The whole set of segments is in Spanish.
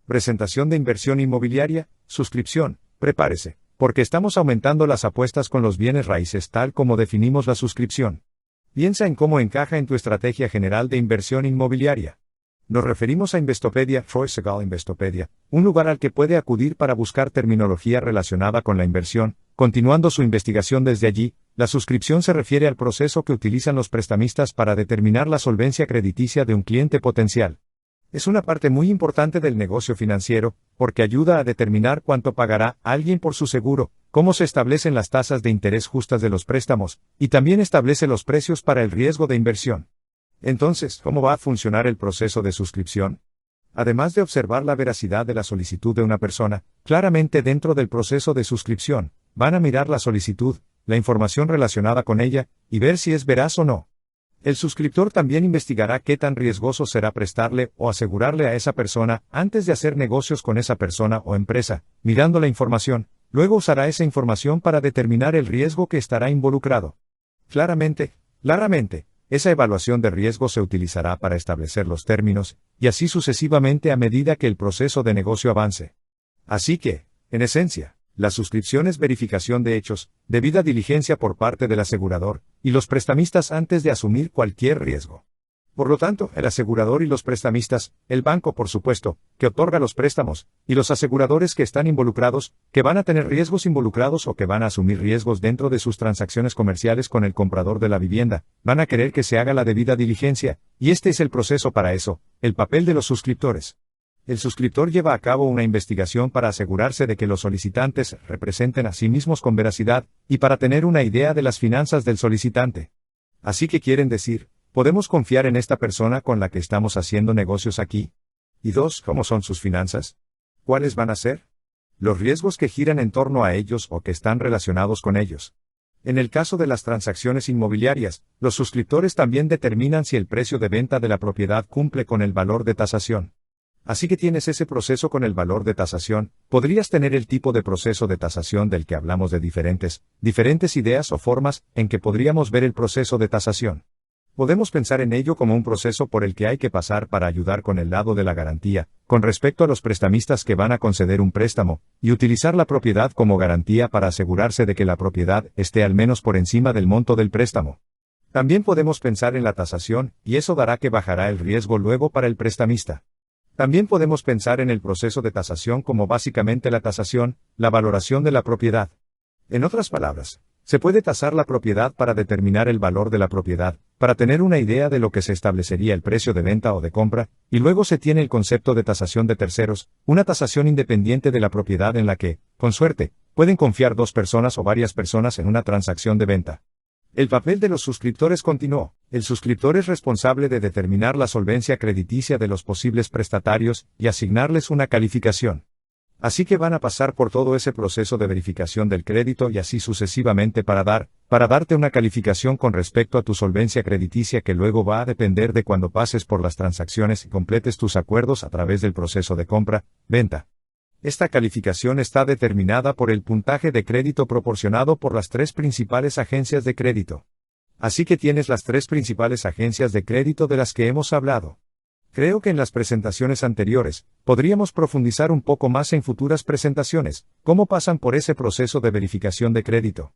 Presentación de inversión inmobiliaria, suscripción, prepárese, porque estamos aumentando las apuestas con los bienes raíces tal como definimos la suscripción. Piensa en cómo encaja en tu estrategia general de inversión inmobiliaria. Nos referimos a Investopedia, Investopedia, un lugar al que puede acudir para buscar terminología relacionada con la inversión. Continuando su investigación desde allí, la suscripción se refiere al proceso que utilizan los prestamistas para determinar la solvencia crediticia de un cliente potencial. Es una parte muy importante del negocio financiero, porque ayuda a determinar cuánto pagará alguien por su seguro, cómo se establecen las tasas de interés justas de los préstamos, y también establece los precios para el riesgo de inversión. Entonces, ¿cómo va a funcionar el proceso de suscripción? Además de observar la veracidad de la solicitud de una persona, claramente dentro del proceso de suscripción, van a mirar la solicitud, la información relacionada con ella, y ver si es veraz o no. El suscriptor también investigará qué tan riesgoso será prestarle o asegurarle a esa persona antes de hacer negocios con esa persona o empresa, mirando la información, luego usará esa información para determinar el riesgo que estará involucrado. Claramente, esa evaluación de riesgo se utilizará para establecer los términos, y así sucesivamente a medida que el proceso de negocio avance. Así que, en esencia, la suscripción es verificación de hechos, debida diligencia por parte del asegurador, y los prestamistas antes de asumir cualquier riesgo. Por lo tanto, el asegurador y los prestamistas, el banco por supuesto, que otorga los préstamos, y los aseguradores que están involucrados, que van a tener riesgos involucrados o que van a asumir riesgos dentro de sus transacciones comerciales con el comprador de la vivienda, van a querer que se haga la debida diligencia, y este es el proceso para eso, el papel de los suscriptores. El suscriptor lleva a cabo una investigación para asegurarse de que los solicitantes representen a sí mismos con veracidad, y para tener una idea de las finanzas del solicitante. Así que quieren decir, ¿podemos confiar en esta persona con la que estamos haciendo negocios aquí? Y dos, ¿cómo son sus finanzas? ¿Cuáles van a ser? Los riesgos que giran en torno a ellos o que están relacionados con ellos. En el caso de las transacciones inmobiliarias, los suscriptores también determinan si el precio de venta de la propiedad cumple con el valor de tasación. Así que tienes ese proceso con el valor de tasación, podrías tener el tipo de proceso de tasación del que hablamos de diferentes ideas o formas en que podríamos ver el proceso de tasación. Podemos pensar en ello como un proceso por el que hay que pasar para ayudar con el lado de la garantía, con respecto a los prestamistas que van a conceder un préstamo, y utilizar la propiedad como garantía para asegurarse de que la propiedad esté al menos por encima del monto del préstamo. También podemos pensar en la tasación, y eso dará que bajará el riesgo luego para el prestamista. También podemos pensar en el proceso de tasación como básicamente la tasación, la valoración de la propiedad. En otras palabras, se puede tasar la propiedad para determinar el valor de la propiedad, para tener una idea de lo que se establecería el precio de venta o de compra, y luego se tiene el concepto de tasación de terceros, una tasación independiente de la propiedad en la que, con suerte, pueden confiar dos personas o varias personas en una transacción de venta. El papel de los suscriptores continuó. El suscriptor es responsable de determinar la solvencia crediticia de los posibles prestatarios y asignarles una calificación. Así que van a pasar por todo ese proceso de verificación del crédito y así sucesivamente para darte una calificación con respecto a tu solvencia crediticia que luego va a depender de cuando pases por las transacciones y completes tus acuerdos a través del proceso de compra, venta. Esta calificación está determinada por el puntaje de crédito proporcionado por las tres principales agencias de crédito. Así que tienes las tres principales agencias de crédito de las que hemos hablado. Creo que en las presentaciones anteriores, podríamos profundizar un poco más en futuras presentaciones, cómo pasan por ese proceso de verificación de crédito.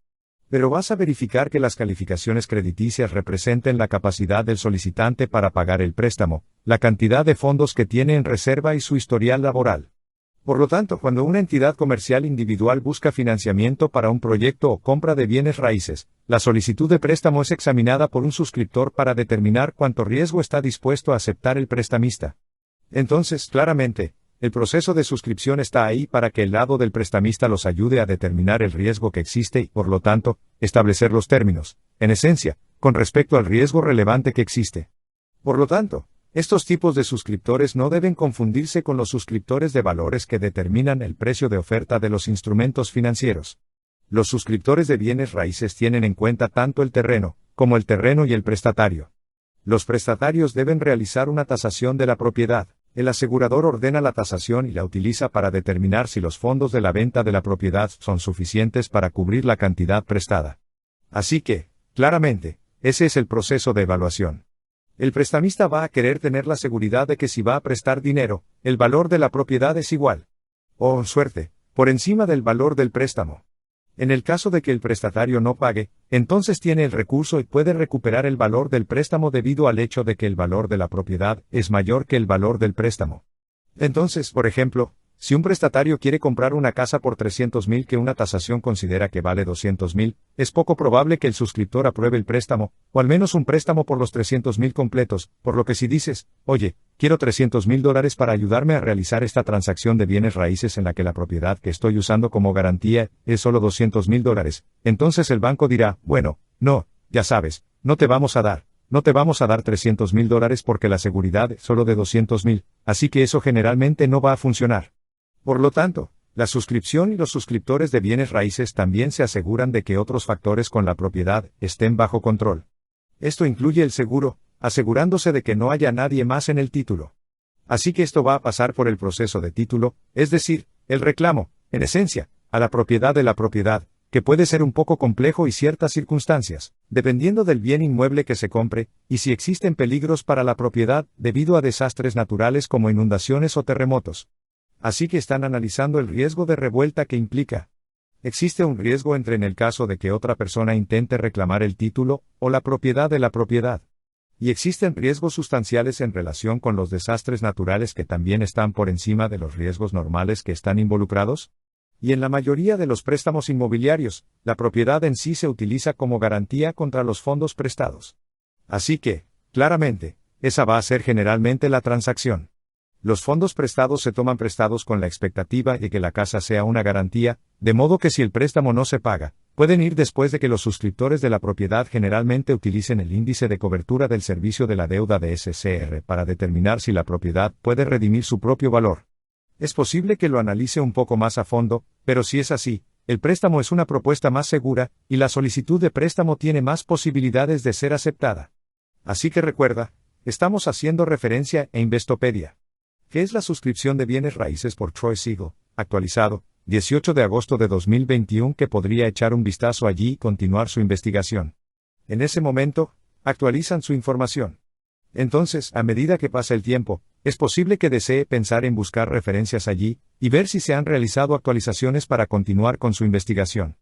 Pero vas a verificar que las calificaciones crediticias representen la capacidad del solicitante para pagar el préstamo, la cantidad de fondos que tiene en reserva y su historial laboral. Por lo tanto, cuando una entidad comercial individual busca financiamiento para un proyecto o compra de bienes raíces, la solicitud de préstamo es examinada por un suscriptor para determinar cuánto riesgo está dispuesto a aceptar el prestamista. Entonces, claramente, el proceso de suscripción está ahí para que el lado del prestamista los ayude a determinar el riesgo que existe y, por lo tanto, establecer los términos, en esencia, con respecto al riesgo relevante que existe. Por lo tanto, estos tipos de suscriptores no deben confundirse con los suscriptores de valores que determinan el precio de oferta de los instrumentos financieros. Los suscriptores de bienes raíces tienen en cuenta tanto el terreno, como el terreno y el prestatario. Los prestatarios deben realizar una tasación de la propiedad. El asegurador ordena la tasación y la utiliza para determinar si los fondos de la venta de la propiedad son suficientes para cubrir la cantidad prestada. Así que, claramente, ese es el proceso de evaluación. El prestamista va a querer tener la seguridad de que si va a prestar dinero, el valor de la propiedad es igual. O, suerte, por encima del valor del préstamo. En el caso de que el prestatario no pague, entonces tiene el recurso y puede recuperar el valor del préstamo debido al hecho de que el valor de la propiedad es mayor que el valor del préstamo. Entonces, por ejemplo, si un prestatario quiere comprar una casa por 300.000 que una tasación considera que vale 200.000, es poco probable que el suscriptor apruebe el préstamo, o al menos un préstamo por los 300.000 completos, por lo que si dices, oye, quiero $300.000 para ayudarme a realizar esta transacción de bienes raíces en la que la propiedad que estoy usando como garantía es solo $200.000, entonces el banco dirá, bueno, no, ya sabes, no te vamos a dar $300.000 porque la seguridad es solo de 200.000, así que eso generalmente no va a funcionar. Por lo tanto, la suscripción y los suscriptores de bienes raíces también se aseguran de que otros factores con la propiedad estén bajo control. Esto incluye el seguro, asegurándose de que no haya nadie más en el título. Así que esto va a pasar por el proceso de título, es decir, el reclamo, en esencia, a la propiedad de la propiedad, que puede ser un poco complejo y ciertas circunstancias, dependiendo del bien inmueble que se compre, y si existen peligros para la propiedad debido a desastres naturales como inundaciones o terremotos. Así que están analizando el riesgo de revuelta que implica. Existe un riesgo en el caso de que otra persona intente reclamar el título o la propiedad de la propiedad. Y existen riesgos sustanciales en relación con los desastres naturales que también están por encima de los riesgos normales que están involucrados. Y en la mayoría de los préstamos inmobiliarios, la propiedad en sí se utiliza como garantía contra los fondos prestados. Así que, claramente, esa va a ser generalmente la transacción. Los fondos prestados se toman prestados con la expectativa de que la casa sea una garantía, de modo que si el préstamo no se paga, pueden ir después de que los suscriptores de la propiedad generalmente utilicen el índice de cobertura del servicio de la deuda de SCR para determinar si la propiedad puede redimir su propio valor. Es posible que lo analice un poco más a fondo, pero si es así, el préstamo es una propuesta más segura, y la solicitud de préstamo tiene más posibilidades de ser aceptada. Así que recuerda, estamos haciendo referencia a Investopedia. ¿Qué es la suscripción de bienes raíces por Troy Siegel, actualizado, 18 de agosto de 2021 que podría echar un vistazo allí y continuar su investigación? En ese momento, actualizan su información. Entonces, a medida que pasa el tiempo, es posible que desee pensar en buscar referencias allí, y ver si se han realizado actualizaciones para continuar con su investigación.